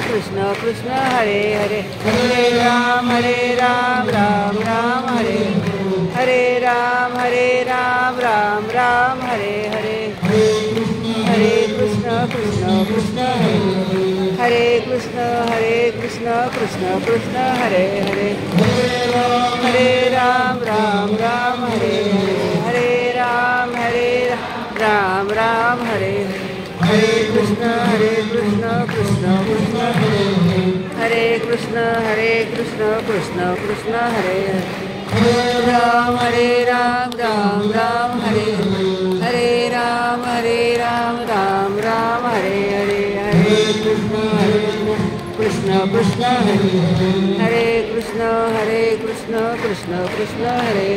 Krishna Krishna Hare Hare Hare Ram Ram Ram Hare Ram Ram Ram Hare Hare Hare Krishna Krishna Krishna Hare Krishna Krishna Hare Ram Ram Hare Ram Ram Hare Krishna Krishna Krishna Hare Krishna Krishna Hare Ram Ram Hare Ram Ram Hare Krishna Krishna Hare Krishna Krishna Krishna Hare